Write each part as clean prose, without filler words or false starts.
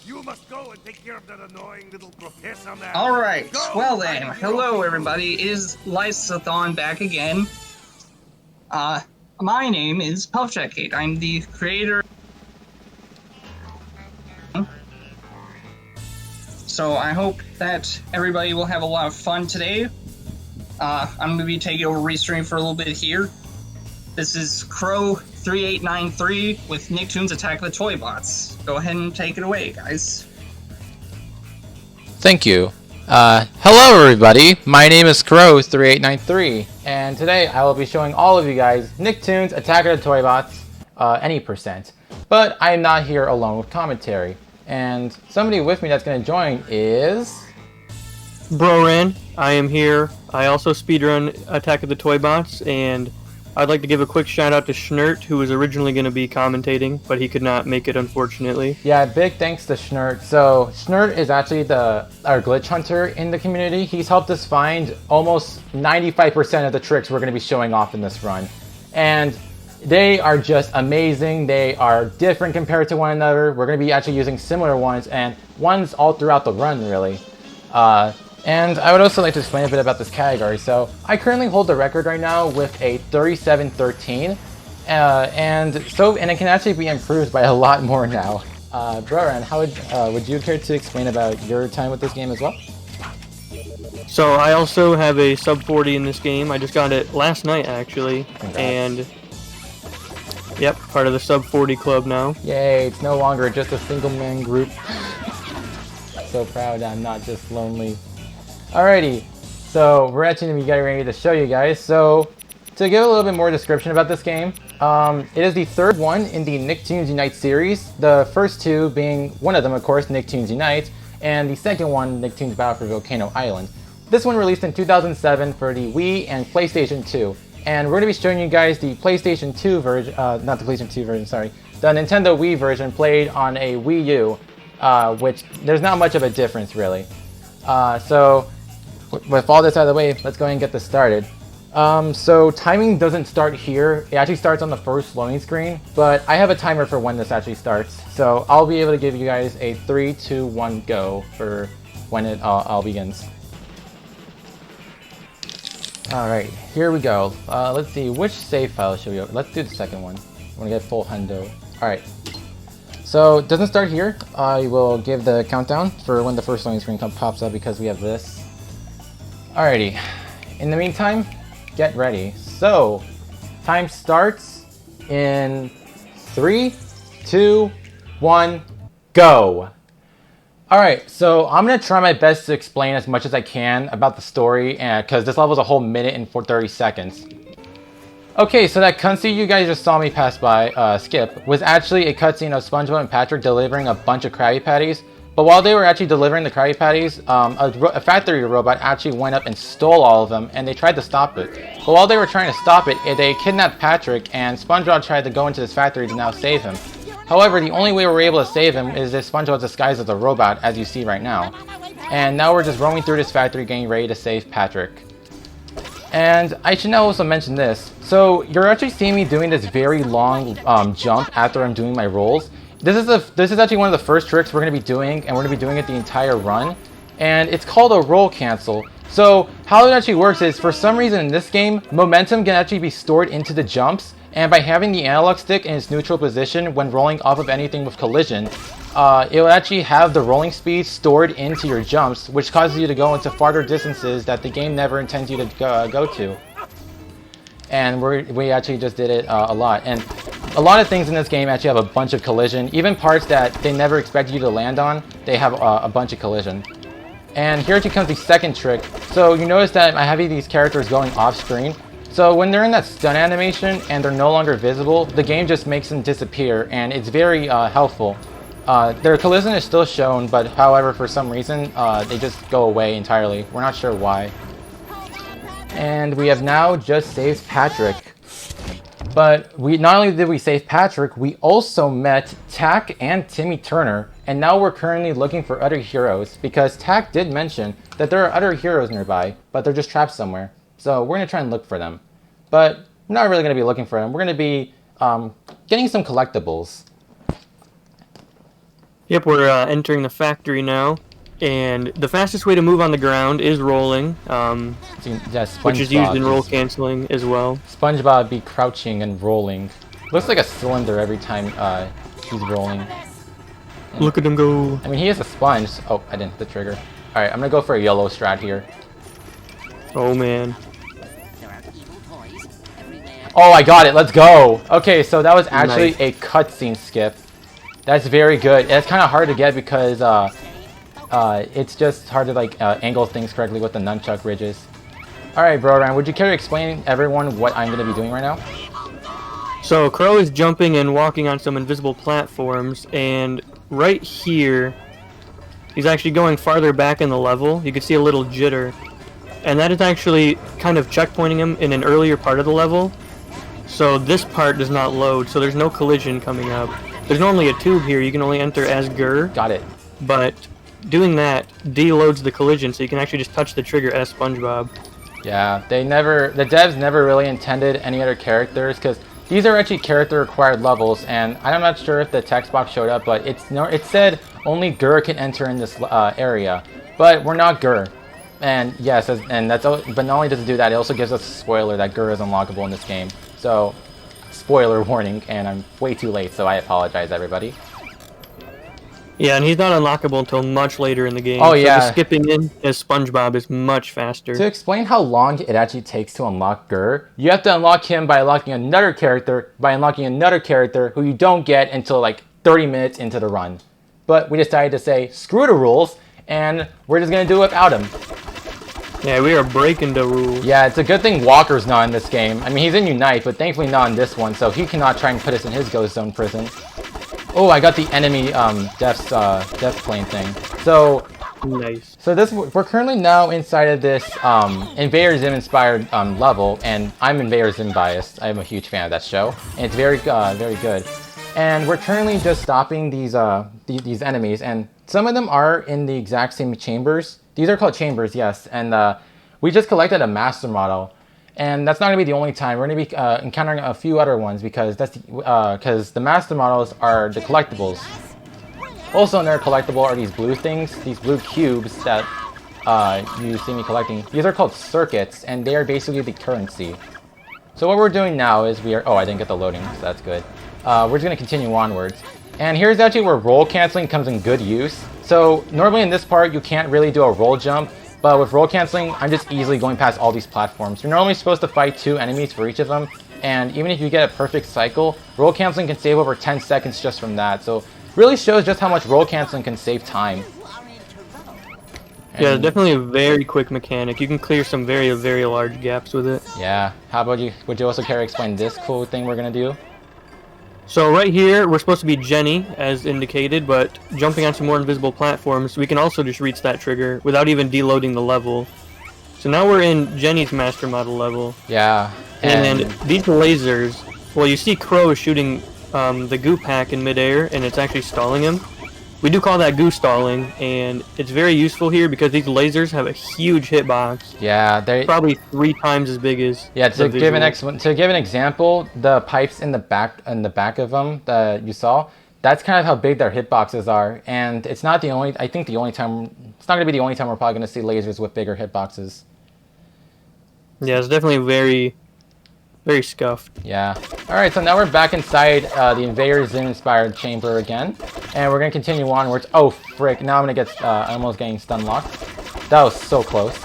You must go and take care of that annoying little professor man. Alright, Go! well then, hello everybody, is Lysathon back again. My name is Puffjackate. I'm the creator. So I hope that everybody will have a lot of fun today. I'm going to be taking over restream for a little bit here. This is crow3893 with Nicktoons Attack of the Toybots. Go ahead and take it away, guys. Thank you. Hello everybody, my name is crow3893, and today I will be showing all of you guys Nicktoons Attack of the Toybots, any percent. But I am not here alone with commentary, and somebody with me that's going to join is... Broran, I am here. I also speedrun Attack of the Toybots, and I'd like to give a quick shout out to Schnurt, who was originally going to be commentating, but he could not make it, unfortunately. Yeah, big thanks to Schnurt. So Schnurt is actually our glitch hunter in the community. He's helped us find almost 95% of the tricks we're going to be showing off in this run. And they are just amazing. They are different compared to one another. We're going to be actually using similar ones, and ones all throughout the run, really. And I would also like to explain a bit about this category. So I currently hold the record right now with a 37-13, and it can actually be improved by a lot more now. Broran, how would you care to explain about your time with this game as well? So I also have a sub 40 in this game. I just got it last night, actually. Congrats. And yep, part of the sub 40 club now. Yay, it's no longer just a single man group. So proud I'm not just lonely. Alrighty, so we're actually going to be getting ready to show you guys. So, to give a little bit more description about this game, it is the third one in the Nicktoons Unite series. The first two being, one of them of course, Nicktoons Unite, and the second one, Nicktoons Battle for Volcano Island. This one released in 2007 for the Wii and PlayStation 2. And we're going to be showing you guys the PlayStation 2 version, not the PlayStation 2 version, sorry, the Nintendo Wii version played on a Wii U, which there's not much of a difference really. So, with all this out of the way, let's go ahead and get this started. So timing doesn't start here. It actually starts on the first loading screen, but I have a timer for when this actually starts. So I'll be able to give you guys a 3, 2, 1 go for when it all begins. Alright, here we go. Let's see, which save file should we open? Let's do the second one. I want to get full hundo. Alright. So it doesn't start here. I will give the countdown for when the first loading screen pops up because we have this. Alrighty, in the meantime, get ready. So, time starts in 3, 2, 1, go! Alright, so I'm going to try my best to explain as much as I can about the story, because this level is a whole minute and 30 seconds. Okay, so that cutscene you guys just saw me pass by, skip, was actually a cutscene of SpongeBob and Patrick delivering a bunch of Krabby Patties. But while they were actually delivering the Krabby Patties, a factory robot actually went up and stole all of them, and they tried to stop it. But while they were trying to stop it, they kidnapped Patrick, and SpongeBob tried to go into this factory to now save him. However, the only way we were able to save him is if SpongeBob's disguised as a robot, as you see right now. And now we're just roaming through this factory getting ready to save Patrick. And I should now also mention this. So, you're actually seeing me doing this very long jump after I'm doing my rolls. This is actually one of the first tricks we're going to be doing, and we're going to be doing it the entire run. And it's called a roll cancel. So how it actually works is, for some reason in this game, momentum can actually be stored into the jumps. And by having the analog stick in its neutral position when rolling off of anything with collision, it will actually have the rolling speed stored into your jumps, which causes you to go into farther distances that the game never intends you to go to. And we actually just did it a lot. And a lot of things in this game actually have a bunch of collision. Even parts that they never expect you to land on, they have a bunch of collision. And here actually comes the second trick. So you notice that I have these characters going off screen. So when they're in that stun animation and they're no longer visible, the game just makes them disappear, and it's very helpful. Their collision is still shown, but however, for some reason, they just go away entirely. We're not sure why. And we have now just saved Patrick. But not only did we save Patrick, we also met Tack and Timmy Turner, and now we're currently looking for other heroes, because Tack did mention that there are other heroes nearby, but they're just trapped somewhere. So we're going to try and look for them. But we're not really going to be looking for them. We're going to be getting some collectibles. Yep, we're entering the factory now, and the fastest way to move on the ground is rolling, So yeah, which is used in roll SpongeBob. canceling as well. SpongeBob be crouching and rolling. Looks like a cylinder every time he's rolling. Look at him go. I mean, he is a sponge. Oh, I didn't hit the trigger. All right, I'm gonna go for a yellow strat here. Oh man. Oh, I got it. Let's go. Okay, so that was actually Nice. a cutscene skip. That's very good. It's kind of hard to get because it's just hard to like angle things correctly with the nunchuck ridges. All right, bro, Ryan, would you care to explain everyone what I'm gonna be doing right now? So Crow is jumping and walking on some invisible platforms, and right here, he's actually going farther back in the level. You can see a little jitter, and that is actually kind of checkpointing him in an earlier part of the level. So this part does not load, so there's no collision coming up. There's normally a tube here, you can only enter as Gur, Got it. but doing that deloads the collision, so you can actually just touch the trigger as SpongeBob. Yeah, the devs never really intended any other characters because these are actually character required levels, and I'm not sure if the text box showed up, but it said only Gur can enter in this area, but we're not Gur. And yes, and that's but not only does it do that, it also gives us a spoiler that Gur is unlockable in this game. So, spoiler warning, and I'm way too late, so I apologize, everybody. Yeah, and he's not unlockable until much later in the game. Oh, so yeah. just skipping in as SpongeBob is much faster. To explain how long it actually takes to unlock Gur, you have to unlock him by unlocking another character, who you don't get until like 30 minutes into the run. But we decided to say, screw the rules, and we're just gonna do it without him. Yeah, we are breaking the rules. Yeah, it's a good thing Walker's not in this game. I mean, he's in Unite, but thankfully not in this one, so he cannot try and put us in his Ghost Zone prison. Oh, I got the enemy death plane thing. So Nice. we're currently now inside of this Invader Zim inspired level, and I'm Invader Zim biased. I'm a huge fan of that show, and it's very good. And we're currently just stopping these enemies, and some of them are in the exact same chambers. These are called chambers, yes. And we just collected a master model, and that's not gonna be the only time. We're gonna be encountering a few other ones because the master models are the collectibles. Also, in their collectible are these blue things, these blue cubes that you see me collecting. These are called circuits, and they are basically the currency. So what we're doing now is oh, I didn't get the loading, so that's good. We're just gonna continue onwards. And here's actually where roll canceling comes in good use. So normally in this part, you can't really do a roll jump, but with roll canceling, I'm just easily going past all these platforms. You're normally supposed to fight 2 enemies for each of them, and even if you get a perfect cycle, roll canceling can save over 10 seconds just from that. So really shows just how much roll canceling can save time. Yeah, definitely a very quick mechanic. You can clear some very, very large gaps with it. Yeah. How about you? Would you also care to explain this cool thing we're gonna do? So right here, we're supposed to be Jenny, as indicated, but jumping on some more invisible platforms, we can also just reach that trigger without even deloading the level. So now we're in Jenny's master model level. Yeah. And these lasers, well, you see Crow shooting the goo pack in midair, and it's actually stalling him. We do call that goo stalling, and it's very useful here because these lasers have a huge hitbox. Yeah, they Probably 3 times as big as Yeah, the to give visual. an example, the pipes in the back of them that you saw, that's kind of how big their hitboxes are, and it's not the only. I think the only time it's not going to be the only time we're probably going to see lasers with bigger hitboxes. Yeah, it's definitely very, very scuffed. Yeah. All right, so now we're back inside the Invader Zim inspired chamber again, and we're going to continue onwards. Oh frick! Now I'm going to get almost getting stun locked. That was so close.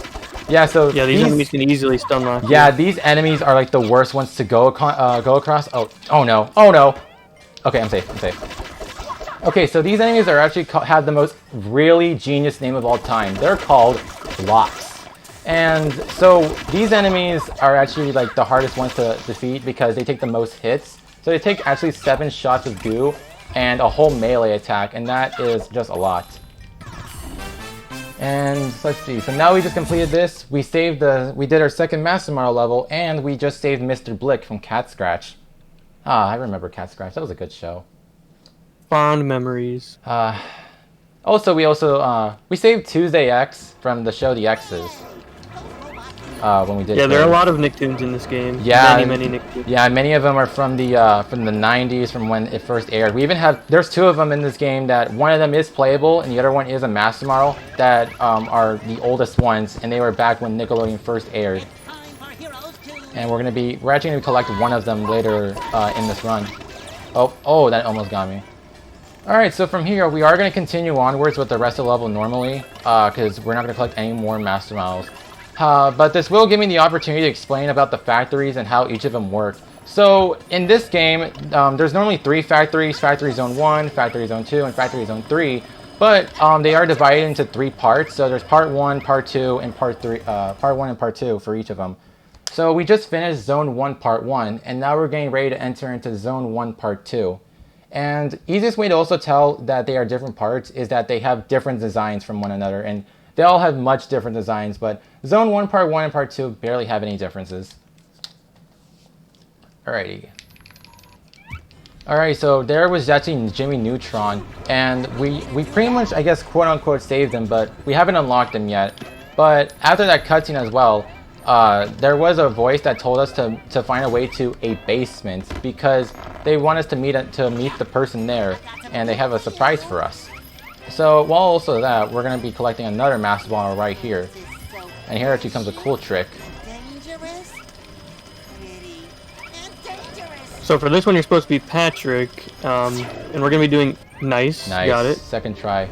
Yeah, so Yeah, these enemies can easily stun lock. Yeah, these enemies are like the worst ones to go across. Oh no! Okay, I'm safe. Okay, so these enemies are actually have the most really genius name of all time. They're called blocks. And so these enemies are actually like the hardest ones to defeat because they take the most hits. So they take actually 7 shots of goo and a whole melee attack, and that is just a lot. And let's see, so now we just completed this. We did our second master model level, and we just saved Mr. Blick from Cat Scratch. I remember Cat Scratch, that was a good show. Fond memories. We saved Tuesday X from the show The X's. when we did. Yeah, there are a lot of Nicktoons in this game. Yeah, many Nicktoons. Yeah, many of them are from the 90s, from when it first aired. We even have there's 2 of them in this game that one of them is playable and the other one is a master model that are the oldest ones, and they were back when Nickelodeon first aired. And we're actually gonna collect one of them later in this run. Oh, that almost got me. Alright, so from here, we are going to continue onwards with the rest of the level normally, because we're not going to collect any more master models. But this will give me the opportunity to explain about the factories and how each of them work. So, in this game, there's normally 3 factories: Factory Zone 1, Factory Zone 2, and Factory Zone 3. But they are divided into 3 parts, so there's Part 1, Part 2, and Part 1 and Part 2 for each of them. So we just finished Zone 1 Part 1, and now we're getting ready to enter into Zone 1 Part 2. And easiest way to also tell that they are different parts is that they have different designs from one another, and they all have much different designs, but Zone 1 Part 1 and Part 2 barely have any differences. Alrighty. Alright, so there was actually Jimmy Neutron, and we pretty much, I guess, quote-unquote saved him, but we haven't unlocked him yet. But after that cutscene as well, there was a voice that told us to find a way to a basement because they want us to meet the person there, and they have a surprise for us. So while also that, we're going to be collecting another master model right here. And here actually comes a cool trick. So for this one, you're supposed to be Patrick, and we're going to be doing nice. Got it. Second try.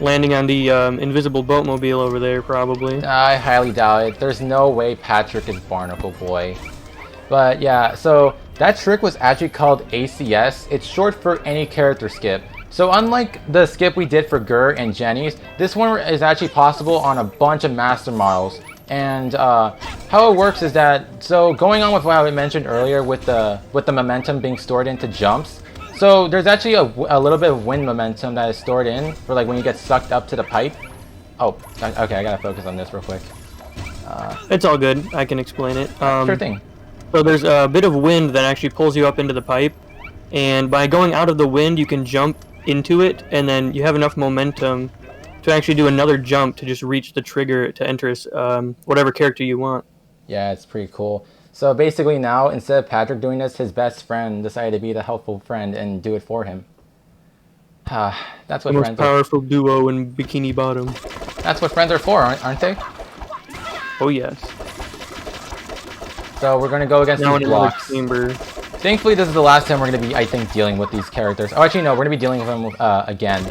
Landing on the invisible boatmobile over there, probably. I highly doubt it. There's no way Patrick is Barnacle Boy. But yeah, so that trick was actually called ACS. It's short for any character skip. So unlike the skip we did for Gur and Jenny's, this one is actually possible on a bunch of master models. And how it works is that, so going on with what I mentioned earlier with the momentum being stored into jumps, so there's actually a little bit of wind momentum that is stored in for like when you get sucked up to the pipe. Oh, okay, I gotta focus on this real quick. It's all good. I can explain it. Sure thing. So there's a bit of wind that actually pulls you up into the pipe, and by going out of the wind, you can jump into it, and then you have enough momentum to actually do another jump to just reach the trigger to enter whatever character you want. Yeah, it's pretty cool. So basically now, instead of Patrick doing this, his best friend decided to be the helpful friend and do it for him. That's what the friends most powerful duo in Bikini Bottom. That's what friends are for, aren't they? Oh yes. So we're gonna go against these blocks. Chamber. Thankfully, this is the last time we're gonna be, I think, dealing with these characters. Oh, actually, no, we're gonna be dealing with them again.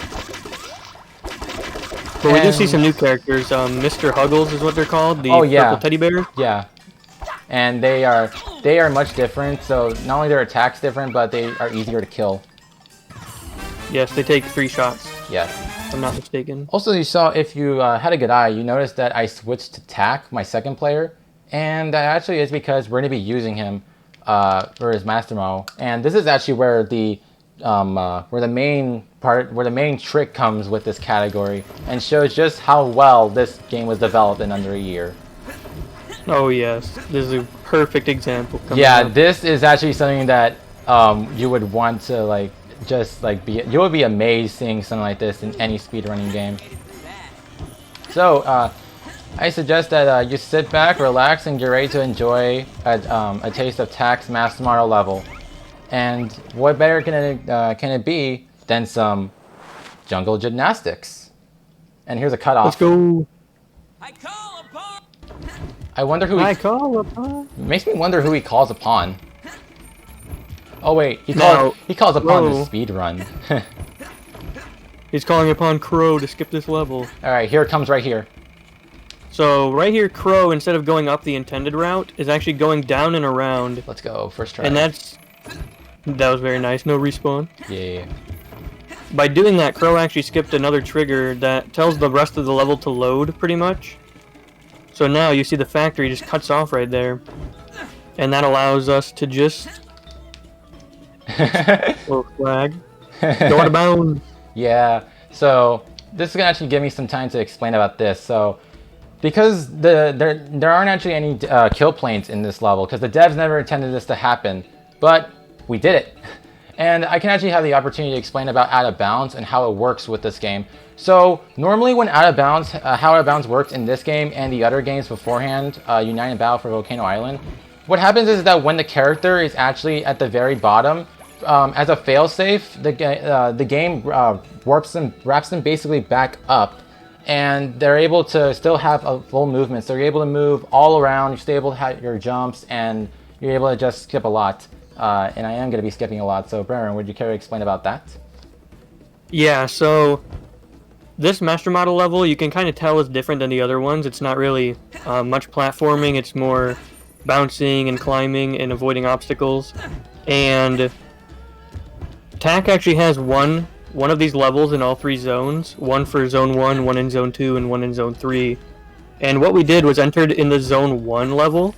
But we do see some new characters. Mr. Huggles is what they're called. The purple teddy bear. Yeah. And they are much different. So not only their attacks different, but they are easier to kill. Yes, they take 3 shots. Yes. If I'm not mistaken. Also, you saw, if you had a good eye, you noticed that I switched to Tak, my second player, and that actually is because we're going to be using him for his master model. And this is actually where the main trick comes with this category, and shows just how well this game was developed in under a year. Oh yes, this is a perfect example. Yeah, this is actually something that you would want to you would be amazed seeing something like this in any speedrunning game. So I suggest that you sit back, relax, and get ready to enjoy a taste of Tak's master model level. And what better can it be than some jungle gymnastics? And here's a cutoff. Let's go. I wonder who I call upon. Makes me wonder who he calls upon. Oh wait, he calls upon the speed run. He's calling upon Crow to skip this level. Alright, here it comes right here. So right here, Crow, instead of going up the intended route, is actually going down and around. Let's go, first try. And that was very nice. No respawn. Yeah. By doing that, Crow actually skipped another trigger that tells the rest of the level to load, pretty much. So now you see the factory just cuts off right there. And that allows us to just... little flag. Go out of bounds. Yeah, so this is going to actually give me some time to explain about this. So, because there aren't actually any kill planes in this level, because the devs never intended this to happen. But we did it. and I can actually have the opportunity to explain about out of bounds and how it works with this game. So normally when out of bounds, how out of bounds works in this game and the other games beforehand, United Battle for Volcano Island, what happens is that when the character is actually at the very bottom, as a failsafe, the game wraps them basically back up, and they're able to still have a full movement. So you're able to move all around, you're still able to have your jumps, and you're able to just skip a lot. And I am going to be skipping a lot, so Baron, would you care to explain about that? Yeah, so this Master Model level, you can kind of tell is different than the other ones. It's not really much platforming, it's more bouncing and climbing and avoiding obstacles. And TAC actually has one of these levels in all 3 zones, one for Zone 1, one in Zone 2, and one in Zone 3. And what we did was entered in the Zone 1 level,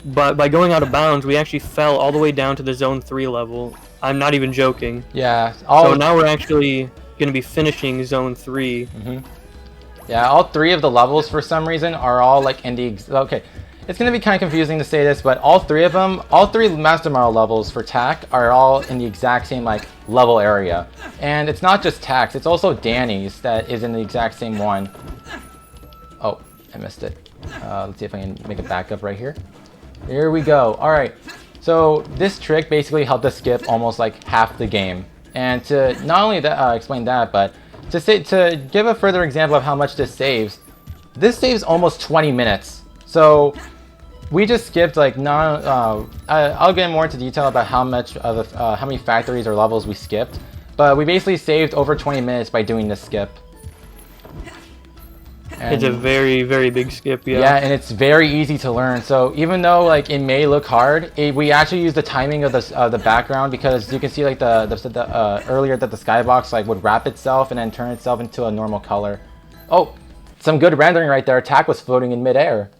but by going out of bounds, we actually fell all the way down to the Zone 3 level. I'm not even joking. Yeah. So now we're actually going to be finishing Zone 3. Yeah, all 3 of the levels for some reason are all like in the... Okay, it's going to be kind of confusing to say this, but all 3 of them, all 3 Master Model levels for TAC are all in the exact same like level area. And it's not just TAC's, it's also Danny's that is in the exact same one. Oh, I missed it. Let's see if I can make a backup right here. Here we go. All right. So this trick basically helped us skip almost like half the game. And to not only that, explain that, but to give a further example of how much this saves almost 20 minutes. So we just skipped like I'll get more into detail about how many factories or levels we skipped, but we basically saved over 20 minutes by doing this skip. And it's a very, very big skip, yeah. Yeah, and it's very easy to learn. So even though like it may look hard, we actually use the timing of the background, because you can see like earlier that the skybox like would wrap itself and then turn itself into a normal color. Oh, some good rendering right there. TAC was floating in midair.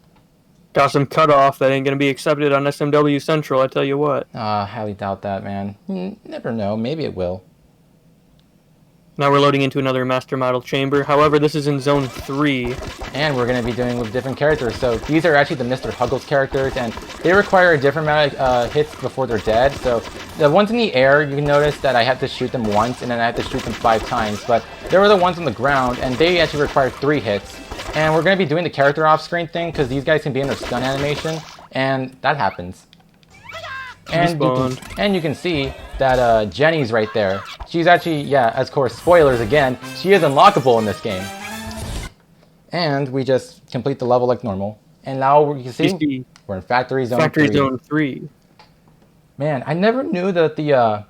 Got some cutoff that ain't gonna be accepted on SMW Central, I tell you what. Highly doubt that, man. Never know. Maybe it will. Now we're loading into another Master Model chamber. However, this is in Zone 3. And we're going to be doing with different characters. So these are actually the Mr. Huggles characters, and they require a different amount of hits before they're dead. So the ones in the air, you can notice that I have to shoot them once, and then I have to shoot them 5 times. But there were the ones on the ground, and they actually require 3 hits. And we're going to be doing the character off-screen thing, because these guys can be in their stun animation, and that happens. And you can see that Jenny's right there. She's actually, yeah, of course, spoilers again, she is unlockable in this game. And we just complete the level like normal. And now you can see we're in Factory Zone 3. Zone 3. Man, I never knew that the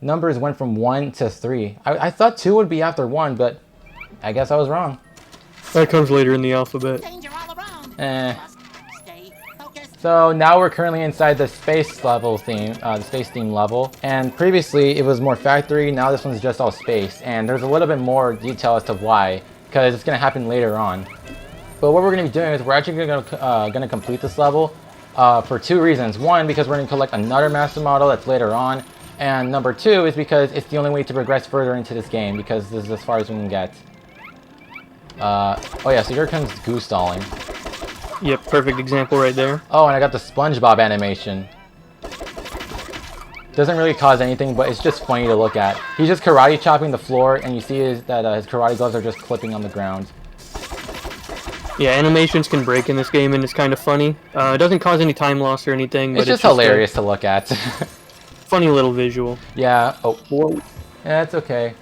numbers went from 1 to 3. I thought 2 would be after 1, but I guess I was wrong. That comes later in the alphabet. So now we're currently inside the space level theme, the space theme level. And previously it was more factory, now this one's just all space. And there's a little bit more detail as to why, because it's going to happen later on. But what we're going to be doing is we're actually going to complete this level for 2 reasons. One, because we're going to collect another Master Model that's later on. And number 2 is because it's the only way to progress further into this game, because this is as far as we can get. Oh yeah, so here comes Goose Stalling. Yep, perfect example right there. Oh, and I got the SpongeBob animation. Doesn't really cause anything, but it's just funny to look at. He's just karate chopping the floor, and you see that his karate gloves are just clipping on the ground. Yeah, animations can break in this game, and it's kind of funny. It doesn't cause any time loss or anything, but it's just hilarious to look at. Funny little visual. Yeah. Oh. Whoa. Yeah, it's okay.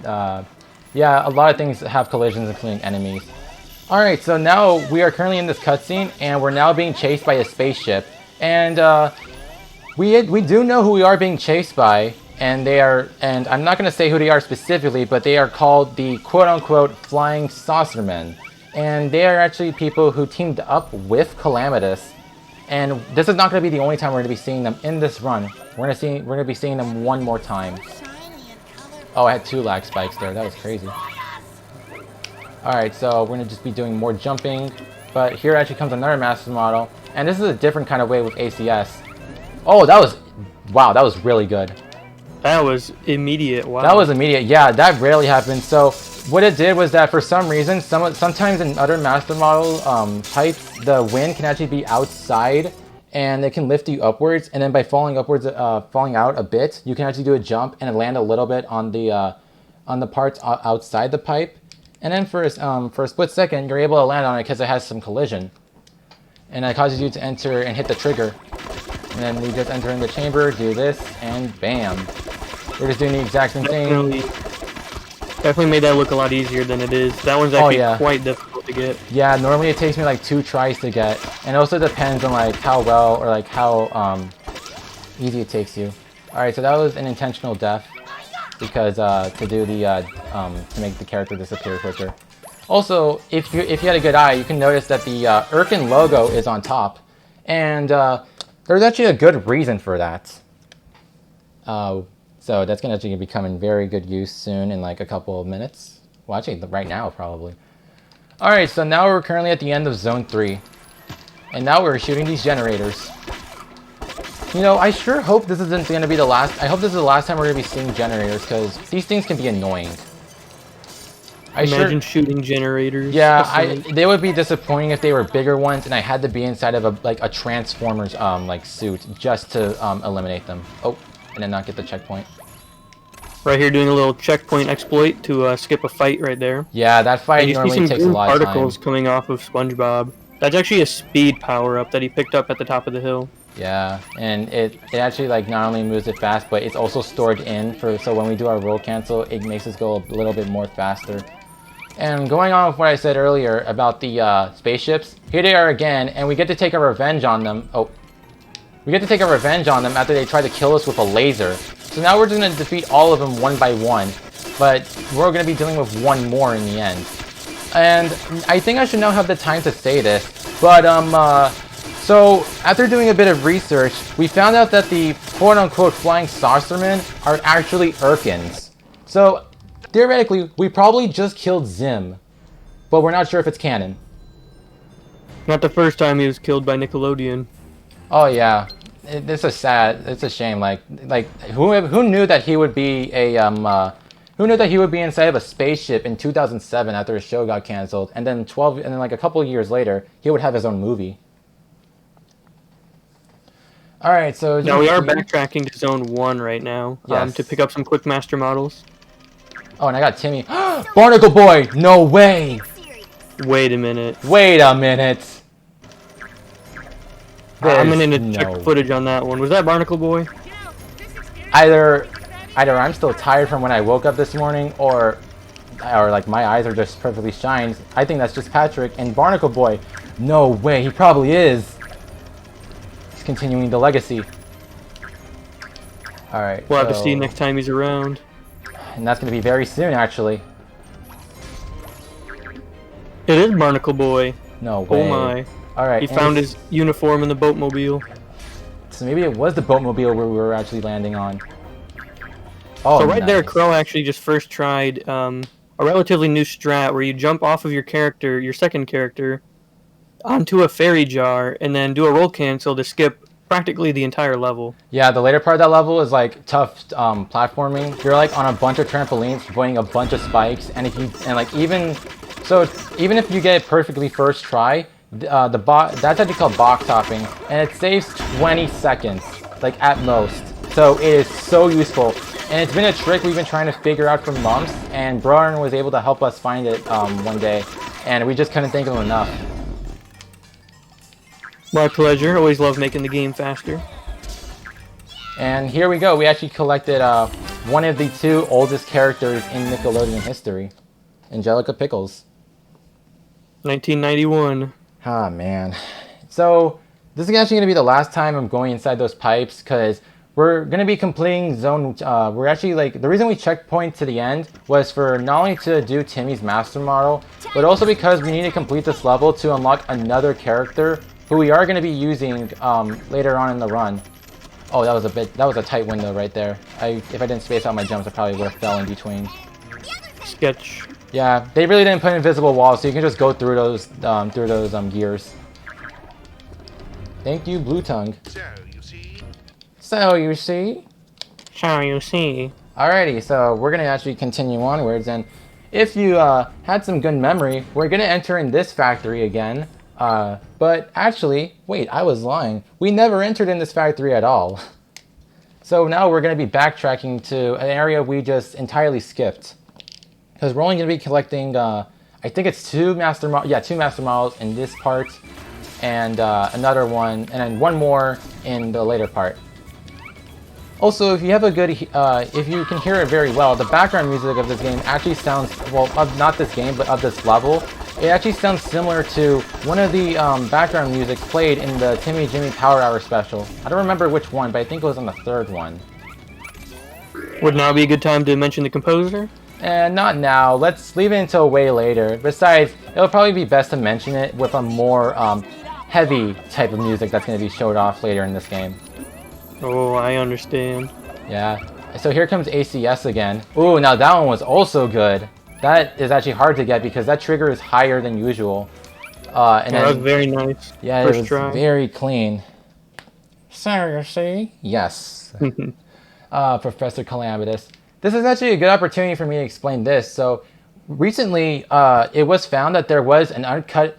Yeah, a lot of things have collisions, including enemies. Alright, so now we are currently in this cutscene, and we're now being chased by a spaceship. And we do know who we are being chased by, and I'm not going to say who they are specifically, but they are called the quote-unquote Flying Saucermen. And they are actually people who teamed up with Calamitous. And this is not going to be the only time we're going to be seeing them in this run. We're going to be seeing them one more time. Oh, I had 2 lag spikes there. That was crazy. Alright, so we're going to just be doing more jumping. But here actually comes another Master Model. And this is a different kind of way with ACS. Oh, wow, that was really good. That was immediate. Wow. That was immediate. Yeah, that rarely happens. So what it did was that for some reason, sometimes in other Master Model types, the wind can actually be outside. and it can lift you upwards. And then by falling upwards, falling out a bit, you can actually do a jump and land a little bit on the parts outside the pipe. And then for a split second, you're able to land on it because it has some collision. And it causes you to enter and hit the trigger. And then we just enter in the chamber, do this, and bam. We're just doing the exact same thing. Definitely made that look a lot easier than it is. That one's actually quite difficult to get. Yeah, normally it takes me like 2 tries to get. And it also depends on like how well or like how easy it takes you. Alright, so that was an intentional death. Because to do the to make the character disappear quicker. Also, if you had a good eye, you can notice that the Irken logo is on top, and there's actually a good reason for that. So that's gonna actually become in very good use soon in like a couple of minutes. Well, actually, right now probably. All right, so now we're currently at the end of Zone 3, and now we're shooting these generators. You know, I sure hope this isn't going to be the last... I hope this is the last time we're going to be seeing generators, because these things can be annoying. Imagine shooting generators. Yeah, they would be disappointing if they were bigger ones, and I had to be inside of a Transformers like suit just to eliminate them. Oh, and then not get the checkpoint. Right here, doing a little checkpoint exploit to skip a fight right there. Yeah, that fight normally takes a lot of time. Particles coming off of SpongeBob. That's actually a speed power-up that he picked up at the top of the hill. Yeah, and it actually like not only moves it fast, but it's also stored in so when we do our roll cancel, it makes us go a little bit more faster. And going on with what I said earlier about the spaceships, here they are again, and we get to take our revenge on them. Oh, we get to take our revenge on them after they try to kill us with a laser. So now we're just gonna defeat all of them one by one, but we're gonna be dealing with one more in the end. And I think I should now have the time to say this, but so, after doing a bit of research, we found out that the quote-unquote flying saucermen are actually Irkens. So, theoretically, we probably just killed Zim, but we're not sure if it's canon. Not the first time he was killed by Nickelodeon. Oh yeah, it's a shame. Like who knew that he would be who knew that he would be inside of a spaceship in 2007 after his show got canceled, and then like a couple of years later, he would have his own movie. Alright, so... Now we are backtracking to Zone 1 right now, yes. To pick up some Quick Master models. Oh, and I got Timmy. Barnacle Boy! No way! Wait a minute. Wait a minute! I'm gonna need to check footage on that one. Was that Barnacle Boy? Either I'm still tired from when I woke up this morning, or like my eyes are just perfectly shined. I think that's just Patrick. And Barnacle Boy, no way, he probably is. Continuing the legacy. Alright. We'll have to see next time he's around. And that's going to be very soon, actually. It is Barnacle Boy. No way. Oh my. Alright. He found his uniform in the boatmobile. So maybe it was the boatmobile where we were actually landing on. Oh, so right nice. there, Crow actually just first tried a relatively new strat where you jump off of your character, your second character, onto a fairy jar, and then do a roll cancel to skip practically the entire level. Yeah, the later part of that level is like tough platforming. You're like on a bunch of trampolines, avoiding a bunch of spikes, and even if you get it perfectly first try, that's actually called box hopping, and it saves 20 seconds, like at most. So it is so useful, and it's been a trick we've been trying to figure out for months, and Brian was able to help us find it one day, and we just couldn't think of enough. My pleasure. Always love making the game faster. And here we go. We actually collected one of the 2 oldest characters in Nickelodeon history, Angelica Pickles. 1991. Ah, man. So this is actually going to be the last time I'm going inside those pipes, because we're going to be completing zone... we're actually like... The reason we checkpoint to the end was for not only to do Timmy's master model, but also because we need to complete this level to unlock another character who we are going to be using later on in the run. Oh, that was a tight window right there. If I didn't space out my jumps, I probably would have fell in between. Sketch. Yeah, they really didn't put invisible walls, so you can just go through those gears. Thank you, Blue Tongue. So you see. Alrighty, so we're gonna actually continue onwards, and if you had some good memory, we're gonna enter in this factory again. But actually, wait, I was lying. We never entered in this factory at all. So now we're going to be backtracking to an area we just entirely skipped. Because we're only going to be collecting, I think it's two master models in this part. And another one, and then one more in the later part. Also, if you have a good, if you can hear it very well, the background music of this game actually sounds, well, of not this game, but of this level, it actually sounds similar to one of the background music played in the Timmy Jimmy Power Hour special. I don't remember which one, but I think it was on the third one. Would now be a good time to mention the composer? And not now. Let's leave it until way later. Besides, it'll probably be best to mention it with a more heavy type of music that's going to be showed off later in this game. Oh, I understand. Yeah. So here comes ACS again. Ooh, now that one was also good. That is actually hard to get because that trigger is higher than usual. And that was very nice. Yeah, First it was try. very clean. Seriously? Yes. Professor Calamitous. This is actually a good opportunity for me to explain this. So recently, it was found that there was an uncut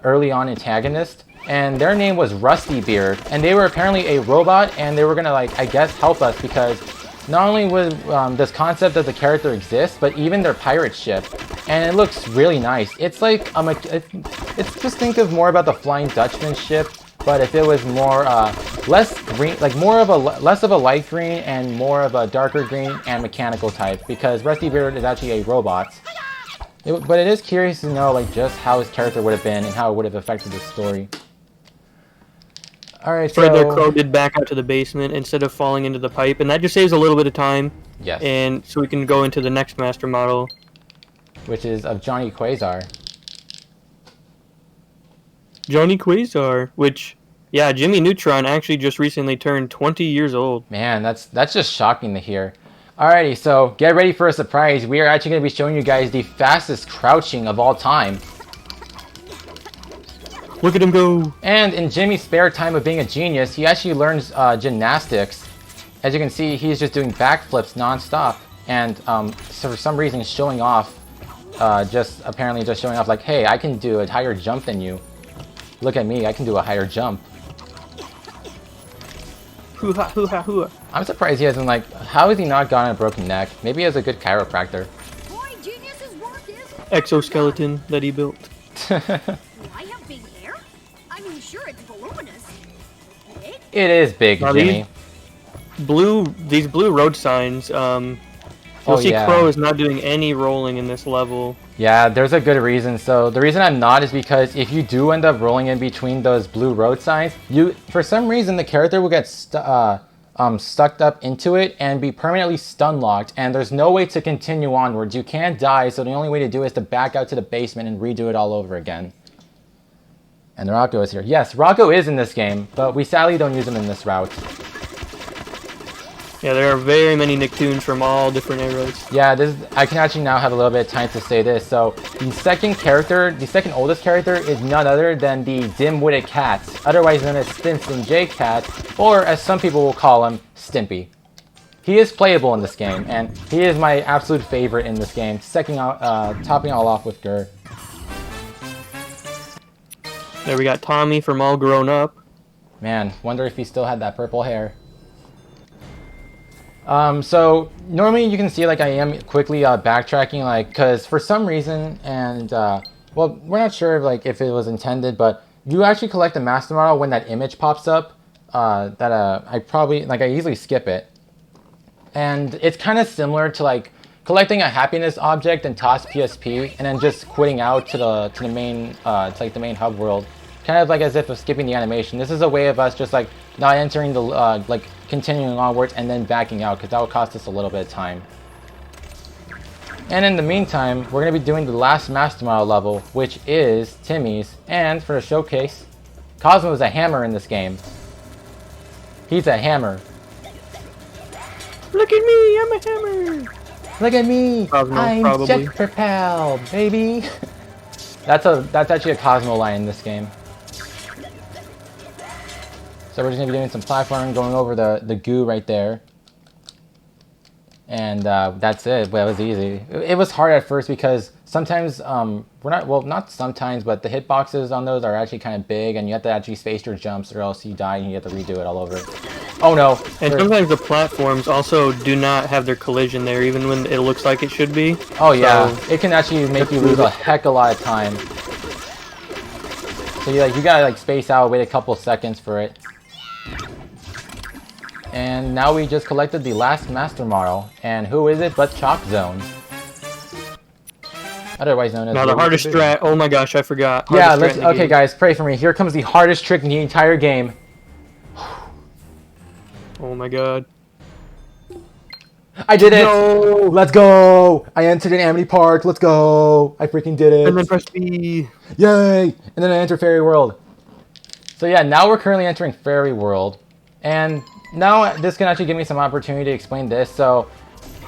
early on antagonist, and their name was Rusty Beard, and they were apparently a robot, and they were gonna, like, I guess, help us because not only was this concept of the character exist, but even their pirate ship, and it looks really nice. It's like it's just think of more about the Flying Dutchman ship, but if it was more less green, like more of a less of a light green and more of a darker green and mechanical type, because Rusty Beard is actually a robot. But it is curious to know like just how his character would have been and how it would have affected the story. Alright, so... Further, Crow did back out to the basement instead of falling into the pipe, and that just saves a little bit of time. Yes. And so we can go into the next master model. Which is of Johnny Quasar. Johnny Quasar, which, yeah, Jimmy Neutron actually just recently turned 20 years old. Man, that's just shocking to hear. Alrighty, so get ready for a surprise. We are actually going to be showing you guys the fastest crouching of all time. Look at him go! And in Jimmy's spare time of being a genius, he actually learns gymnastics. As you can see, he's just doing backflips non-stop. And so for some reason showing off, apparently just showing off like, hey, I can do a higher jump than you. Look at me, I can do a higher jump. Hoo-ha, hoo-ha, hoo-ha. I'm surprised he hasn't, like, how has he not gotten a broken neck? Maybe he has a good chiropractor. Boy, genius's work is... Exoskeleton that he built. Do I have big hair? I mean, sure, it's voluminous. Big? It is big, Now, Jimmy. These blue road signs, you'll see Crow is not doing any rolling in this level. Yeah, there's a good reason. So the reason I'm not is because if you do end up rolling in between those blue road signs, for some reason the character will get stuck up into it and be permanently stun locked, and there's no way to continue onwards. You can't die, so the only way to do it is to back out to the basement and redo it all over again. And Rocco is here. Yes, Rocco is in this game, but we sadly don't use him in this route. Yeah, there are very many Nicktoons from all different eras. Yeah, I can actually now have a little bit of time to say this. So the second oldest character is none other than the dim-witted cat, otherwise known as Stinson J Cat, or as some people will call him, Stimpy. He is playable in this game, and he is my absolute favorite in this game, topping all off with Gur. There we got Tommy from All Grown Up. Man, wonder if he still had that purple hair. So normally you can see like I am quickly backtracking, like, because for some reason, and well, we're not sure if it was intended, but you actually collect a master model when that image pops up. I easily skip it, and it's kind of similar to like collecting a happiness object and toss PSP, and then just quitting out to the main the main hub world, kind of like as if of skipping the animation. This is a way of us just like not entering the continuing onwards and then backing out, because that would cost us a little bit of time. And in the meantime, we're going to be doing the last master model level, which is Timmy's. And for the showcase, Cosmo is a hammer in this game. He's a hammer. Look at me, I'm a hammer! Look at me, Cosmo, I'm probably. jet propelled, baby. That's actually a Cosmo line in this game. So we're just gonna be doing some platforming, going over the goo right there. And that's it. Well, it was easy. It was hard at first because sometimes we're not, well, not sometimes, but the hitboxes on those are actually kind of big, and you have to actually space your jumps, or else you die and you have to redo it all over. Oh no! And sometimes the platforms also do not have their collision there, even when it looks like it should be. Oh yeah, So, it can actually make you lose a heck of a lot of time. So you gotta like space out, wait a couple seconds for it. And now we just collected the last master model, and who is it but Chalk Zone? Otherwise known as now the hardest strat. Oh my gosh, I forgot. Yeah, Hardest strat in the okay game. guys, pray for me. Here comes the hardest trick in the entire game. Oh my god. I did it! No! Let's go! I entered an Amity Park, let's go! I freaking did it! And then press B. Yay! And then I enter Fairy World. So yeah, now we're currently entering Fairy World. And now this can actually give me some opportunity to explain this. So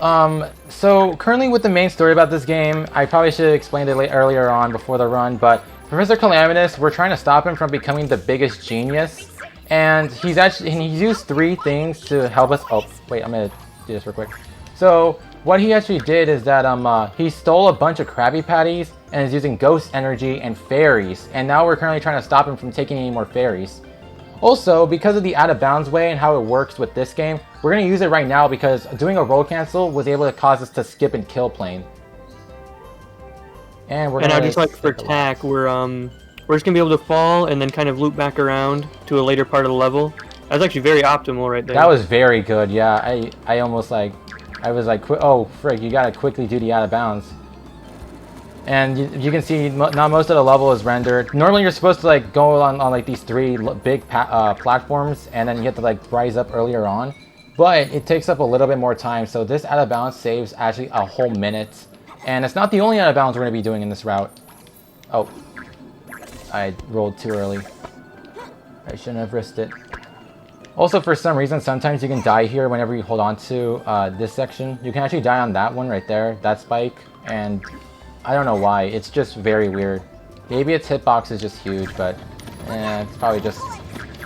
currently with the main story about this game, I probably should have explained it earlier on before the run, but Professor Calamitous, we're trying to stop him from becoming the biggest genius. And he's used 3 things to help us. Oh, wait, I'm gonna do this real quick. So what he actually did is that he stole a bunch of Krabby Patties and is using ghost energy and fairies. And now we're currently trying to stop him from taking any more fairies. Also, because of the out of bounds way and how it works with this game, we're gonna use it right now because doing a roll cancel was able to cause us to skip and kill plane. And we're And gonna now just like for attack, we're just gonna be able to fall and then kind of loop back around to a later part of the level. That's actually very optimal right there. That was very good, yeah. I almost like, I was like, oh frick, you gotta quickly do the out of bounds. And you can see now most of the level is rendered. Normally you're supposed to like go on like these 3 big platforms, and then you have to like rise up earlier on. But it takes up a little bit more time, so this out of bounds saves actually a whole minute. And it's not the only out of bounds we're gonna be doing in this route. Oh, I rolled too early. I shouldn't have risked it. Also, for some reason, sometimes you can die here whenever you hold on to this section. You can actually die on that one right there, that spike, and I don't know why. It's just very weird. Maybe its hitbox is just huge, but it's probably just...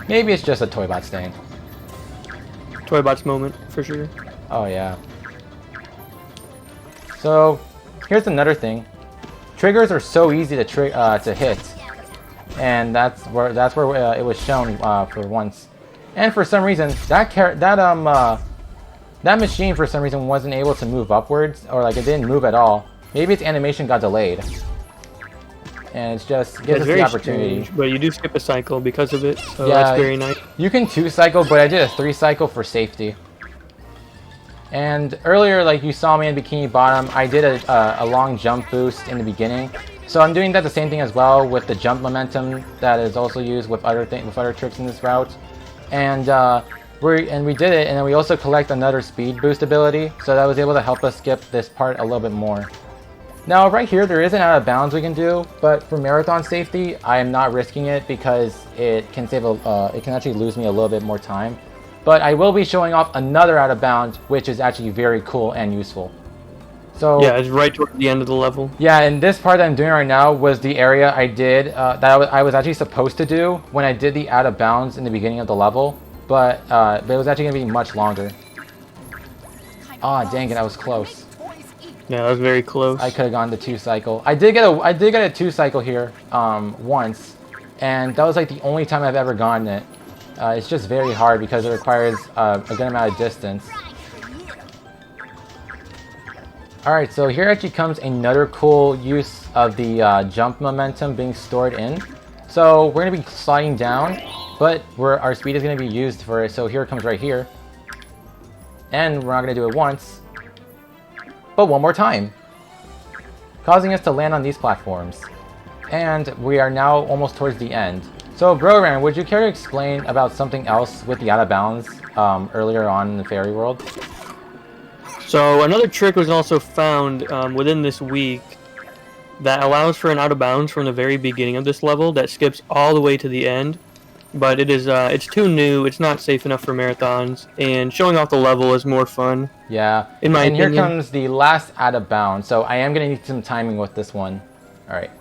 Maybe it's just a Toybots thing. Toybots moment, for sure. Oh, yeah. So, here's another thing. Triggers are so easy to hit. And that's where it was shown for once. And for some reason, that machine for some reason wasn't able to move upwards, or like it didn't move at all. Maybe its animation got delayed. And it's just gives us the opportunity. Strange, but you do skip a cycle because of it, so Yeah, that's very nice. You can 2 cycle, but I did a 3 cycle for safety. And earlier, like you saw me in Bikini Bottom, I did a long jump boost in the beginning. So I'm doing that the same thing as well with the jump momentum that is also used with other tricks in this route. And we did it, and then we also collect another speed boost ability, so that was able to help us skip this part a little bit more. Now right here there is an out of bounds we can do, but for marathon safety I am not risking it because it can it can actually lose me a little bit more time. But I will be showing off another out of bounds, which is actually very cool and useful. So yeah, it's right toward the end of the level. yeah, and this part that I'm doing right now was the area I did that I was actually supposed to do when I did the out of bounds in the beginning of the level, but it was actually gonna be much longer. Ah, dang it, I was close. Yeah, that was very close. I could have gone to 2 cycle. I did get a 2 cycle here once, and that was like the only time I've ever gotten it. It's just very hard because it requires a good amount of distance. Alright, so here actually comes another cool use of the jump momentum being stored in. So we're going to be sliding down, but our speed is going to be used for it, so here it comes right here. And we're not going to do it once, but one more time, causing us to land on these platforms. And we are now almost towards the end. So Broran, would you care to explain about something else with the out of bounds earlier on in the fairy world? So another trick was also found within this week that allows for an out of bounds from the very beginning of this level that skips all the way to the end. But it is it's too new, it's not safe enough for marathons, and showing off the level is more fun. Yeah, in my opinion. Here comes the last out of bounds, so I am going to need some timing with this one. Alright.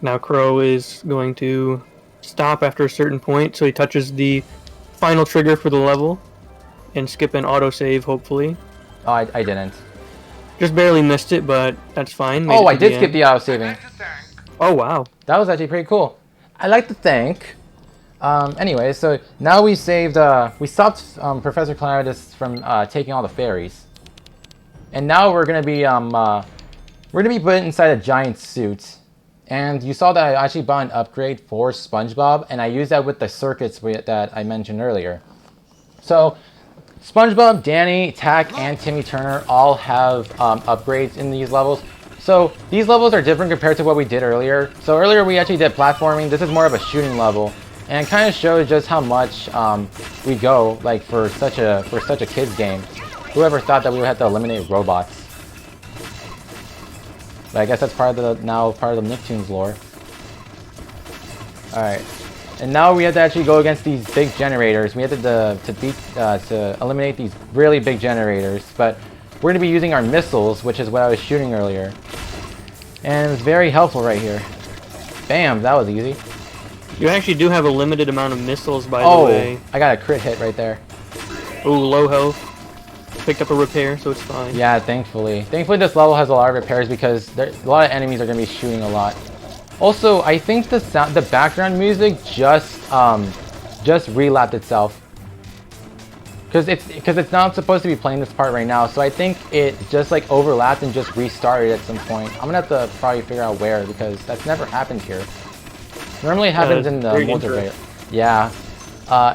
Now Crow is going to stop after a certain point, so he touches the final trigger for the level and skip an autosave, hopefully. Oh, I didn't. Just barely missed it, but that's fine. Made Oh, it I to did the skip end. the auto saving. Oh wow. That was actually pretty cool. I like to think. Anyway, so now we saved. We stopped Professor Calamitous from taking all the fairies, and now we're gonna be put inside a giant suit. And you saw that I actually bought an upgrade for SpongeBob, and I used that with the circuits that I mentioned earlier. So, SpongeBob, Danny, Tack, and Timmy Turner all have upgrades in these levels. So, these levels are different compared to what we did earlier. So, earlier we actually did platforming. This is more of a shooting level. And it kind of shows just how much we go, like, for such a kid's game. Whoever thought that we would have to eliminate robots. But I guess that's part of the Nicktoons lore. Alright. And now we have to actually go against these big generators. We have to eliminate these really big generators. But we're going to be using our missiles, which is what I was shooting earlier. And it was very helpful right here. Bam, that was easy. You actually do have a limited amount of missiles, by the way. Oh, I got a crit hit right there. Ooh, low health. Picked up a repair, so it's fine. Yeah, thankfully. Thankfully this level has a lot of repairs because a lot of enemies are going to be shooting a lot. Also, I think the background music just relapped itself. Because it's not supposed to be playing this part right now, so I think it just like overlapped and just restarted at some point. I'm going to have to probably figure out where because that's never happened here. Normally it happens in the multiplayer. Yeah.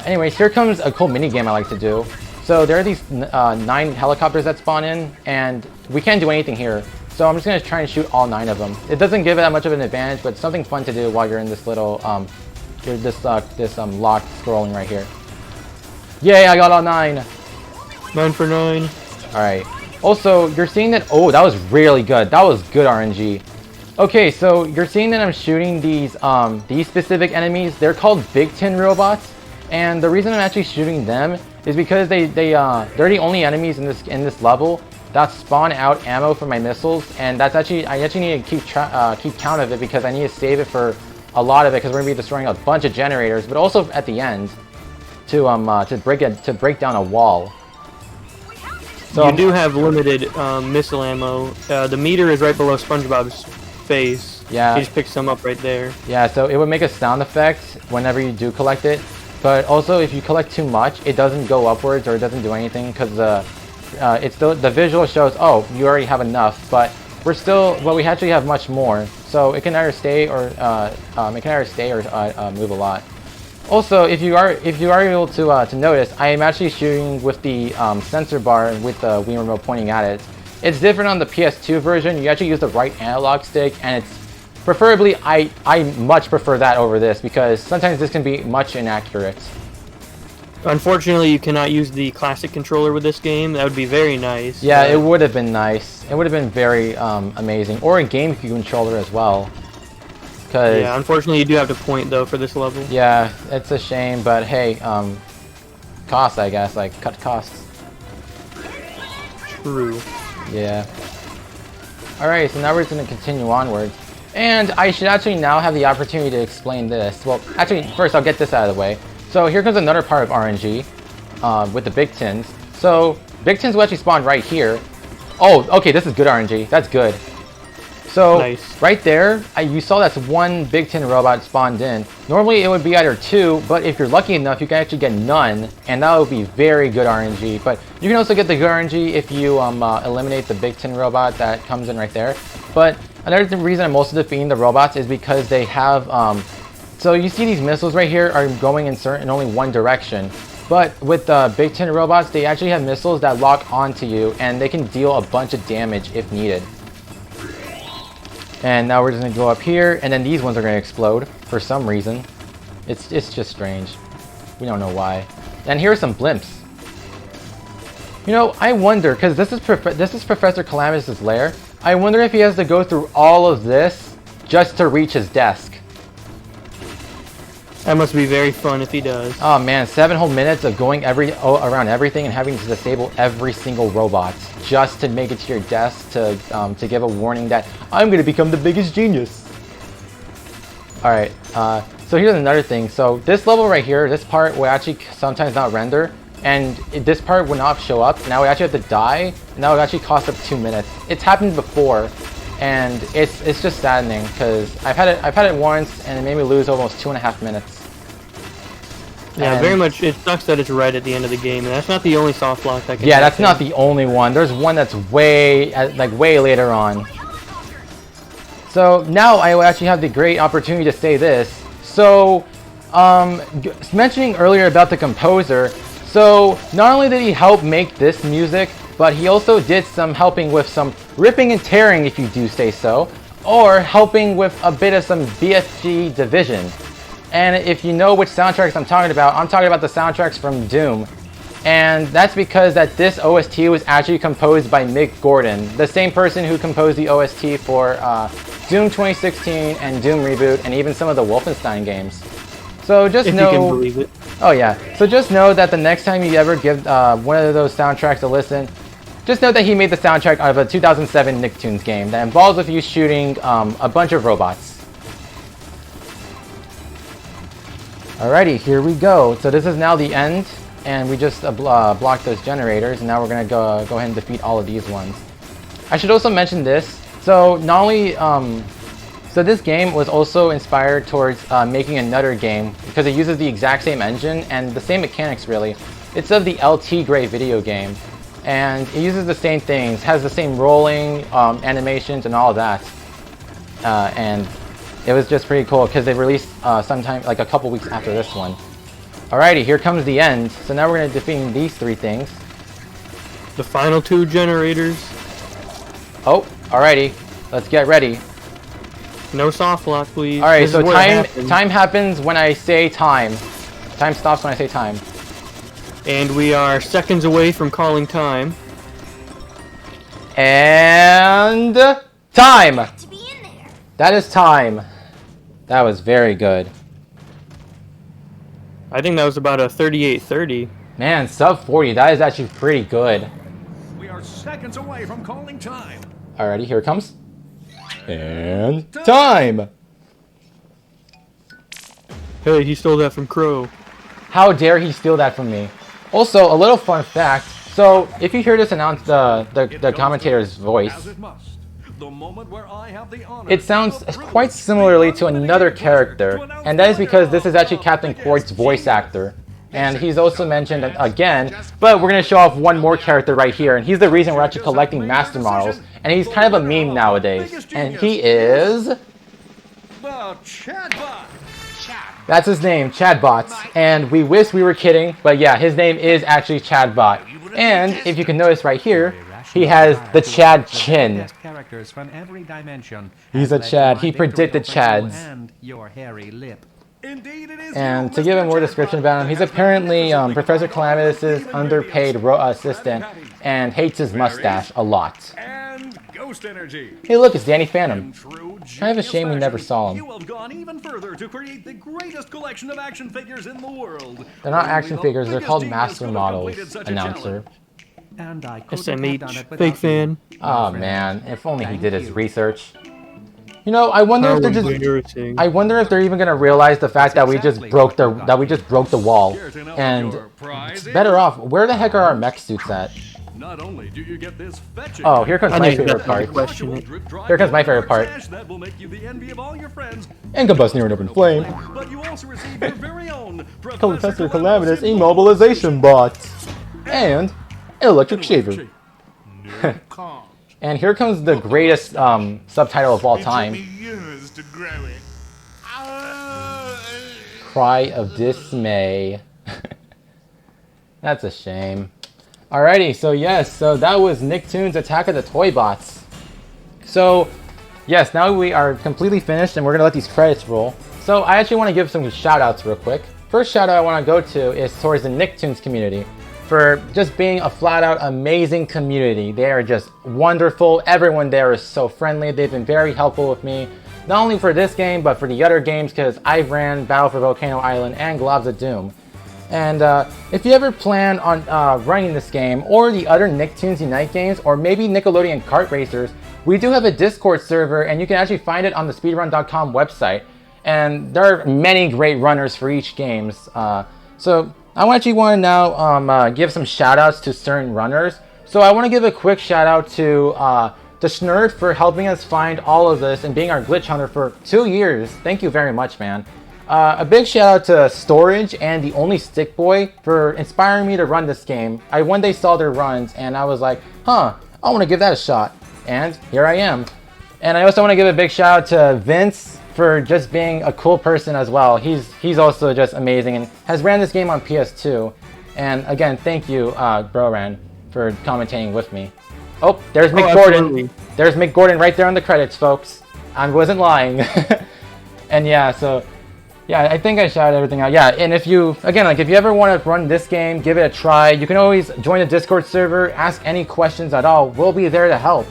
Anyways, here comes a cool mini game I like to do. So there are these 9 helicopters that spawn in, and we can't do anything here. So I'm just gonna try and shoot all 9 of them. It doesn't give it that much of an advantage, but it's something fun to do while you're in this little locked scrolling right here. Yay! I got all 9. 9 for 9. All right. Also, you're seeing that. Oh, that was really good. That was good RNG. Okay, so you're seeing that I'm shooting these specific enemies. They're called Big Tin robots, and the reason I'm actually shooting them is because they're the only enemies in this level that spawn out ammo for my missiles, and I actually need to keep count of it because I need to save it for a lot of it because we're gonna be destroying a bunch of generators, but also at the end to break down a wall. So you do have limited missile ammo. The meter is right below SpongeBob's face. Yeah. He just picks some up right there. Yeah, so it would make a sound effect whenever you do collect it. But also, if you collect too much, it doesn't go upwards or it doesn't do anything because the visual shows, oh, you already have enough. But we actually have much more. So it can either stay or move a lot. Also, if you are able to notice, I am actually shooting with the sensor bar with the Wii remote pointing at it. It's different on the PS2 version. You actually use the right analog stick, and it's preferably I much prefer that over this because sometimes this can be much inaccurate. Unfortunately, you cannot use the classic controller with this game. That would be very nice. Yeah, it would have been nice. It would have been very amazing, or a GameCube controller as well. Yeah, unfortunately, you do have to point though for this level. Yeah, it's a shame, but hey, cost, I guess, like cut costs. True. Yeah. Alright, so now we're just going to continue onwards. And I should actually now have the opportunity to explain this. Well, actually, first I'll get this out of the way. So here comes another part of RNG with the Big Tins. So Big Tins will actually spawn right here. Oh, okay, this is good RNG. That's good. So nice. Right there, you saw that's one Big Tin robot spawned in. Normally it would be either 2, but if you're lucky enough, you can actually get none, and that would be very good RNG. But you can also get the good RNG if you eliminate the Big Tin robot that comes in right there. But another reason I'm also defeating the robots is because they have, so you see these missiles right here are going in only one direction. But with the Big Tin robots, they actually have missiles that lock onto you, and they can deal a bunch of damage if needed. And now we're just going to go up here, and then these ones are going to explode for some reason. It's just strange. We don't know why. And here are some blimps. You know, I wonder, because this is Professor Calamitous' lair, I wonder if he has to go through all of this just to reach his desk. That must be very fun if he does. Oh man, 7 whole minutes of going around everything and having to disable every single robot just to make it to your desk to give a warning that I'm going to become the biggest genius. Alright, so here's another thing. So this level right here, this part will actually sometimes not render. and this part would not show up. Now we actually have to die, and that would actually cost up 2 minutes. It's happened before, and it's just saddening because I've had it once, and it made me lose almost 2.5 minutes. Yeah, And very much. It sucks that it's right at the end of the game, and that's not the only soft lock that can. yeah, that's not the only one. There's one that's way later on. So now I will actually have the great opportunity to say this. So, mentioning earlier about the composer. So not only did he help make this music, but he also did some helping with some ripping and tearing, if you do say so, or helping with a bit of some BFG Division. And if you know which soundtracks I'm talking about the soundtracks from Doom. And that's because that this OST was actually composed by Mick Gordon, the same person who composed the OST for Doom 2016 and Doom Reboot, and even some of the Wolfenstein games. So just If know, you can believe it. oh yeah, so just know that the next time you ever give one of those soundtracks a listen, just know that he made the soundtrack of a 2007 Nicktoons game that involves with you shooting a bunch of robots. Alrighty, here we go. So this is now the end, and we just blocked those generators, and now we're gonna go ahead and defeat all of these ones. I should also mention this. So not only, so this game was also inspired towards making another game because it uses the exact same engine and the same mechanics really. It's of the LT Grey video game, and it uses the same things, has the same rolling animations and all of that, and it was just pretty cool because they released sometime like a couple weeks after this one. Alrighty, here comes the end. So now we're gonna defeat these 3 things. The final 2 generators. Oh, alrighty, let's get ready. No soft lock, please. Alright, This so is where it happens. time happens when I say time. Time stops when I say time. And we are seconds away from calling time. And time! To be in there. That is time. That was very good. I think that was about a 38:30. Man, sub 40, that is actually pretty good. We are seconds away from calling time. Alrighty, here it comes. And time! Hey, he stole that from Crow. How dare he steal that from me? Also, a little fun fact. So, if you hear this announce the commentator's voice, As it must. The moment where I have the honor it sounds quite similarly to another character, and that is because this is actually Captain Quark's voice actor. And he's also mentioned again, but we're going to show off one more character right here, and he's the reason we're actually collecting master models, and he's kind of a meme nowadays. And he is... the Chatbot. That's his name, Chadbots. And we wish we were kidding, but yeah, his name is actually Chadbot. And if you can notice right here, he has the Chad chin. Characters from every dimension. He's a Chad. He predicted Chads. And your hairy lip. Indeed it is. And to give a more description about him, he's apparently Professor Calamitus's underpaid assistant and hates his mustache a lot. And ghost energy. Hey look, it's Danny Phantom. True Kind of a shame we never saw You him. have gone even further to create the greatest collection of action figures in the world. They're not Only action the figures, they're biggest called genius master could have models, completed such a announcer. And I couldn't have done it SMH, without big fan. you, Oh my friend. man, if only he Thank did his you. research. You know, I wonder How if they're just... embarrassing. I wonder if they're even gonna realize the fact that we just broke the wall, Here to know and your prize better is- off. Where the heck are our mech suits at? Not only do you get this fetching. Oh, here comes I my knew favorite that part. was a question. Here comes my favorite part. That will make you the envy of all your friends. And combust near an open flame. But you also receive your very own Professor Calamitous immobilization bot, and an electric shaver. And here comes the greatest subtitle of all time. Years to grow it. Cry of dismay. That's a shame. Alrighty, so yes, so that was Nicktoons Attack of the Toybots. So, yes, now we are completely finished and we're gonna let these credits roll. So I actually want to give some shout outs real quick. First shout out I want to go to is towards the Nicktoons community for just being a flat out amazing community. They are just wonderful. Everyone there is so friendly. They've been very helpful with me, not only for this game, but for the other games, because I've ran Battle for Volcano Island and Globs of Doom. And if you ever plan on running this game, or the other Nicktoons Unite games, or maybe Nickelodeon Kart Racers, we do have a Discord server, and you can actually find it on the speedrun.com website. And there are many great runners for each games. So I actually want to now give some shout outs to certain runners. So I want to give a quick shout out to Schnurd for helping us find all of this and being our glitch hunter for 2 years. Thank you very much, man. A big shout out to Storage and the Only Stick Boy for inspiring me to run this game. I one day saw their runs and I was like, I want to give that a shot. And here I am. And I also want to give a big shout out to Vince for just being a cool person as well. He's also just amazing and has ran this game on PS2. And again, thank you, Broran, for commentating with me. Oh, there's Mick Gordon. Absolutely. There's Mick Gordon right there on the credits, folks. I wasn't lying. And yeah, so yeah, I think I shouted everything out. Yeah, and if you ever want to run this game, give it a try. You can always join the Discord server, ask any questions at all. We'll be there to help.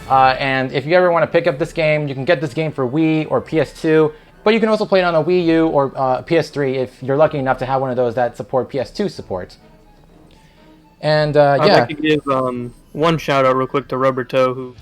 And if you ever want to pick up this game, you can get this game for Wii or PS2, but you can also play it on a Wii U or PS3 if you're lucky enough to have one of those that support PS2 support. And I'd like to give one shout out real quick to Rubber Toe, who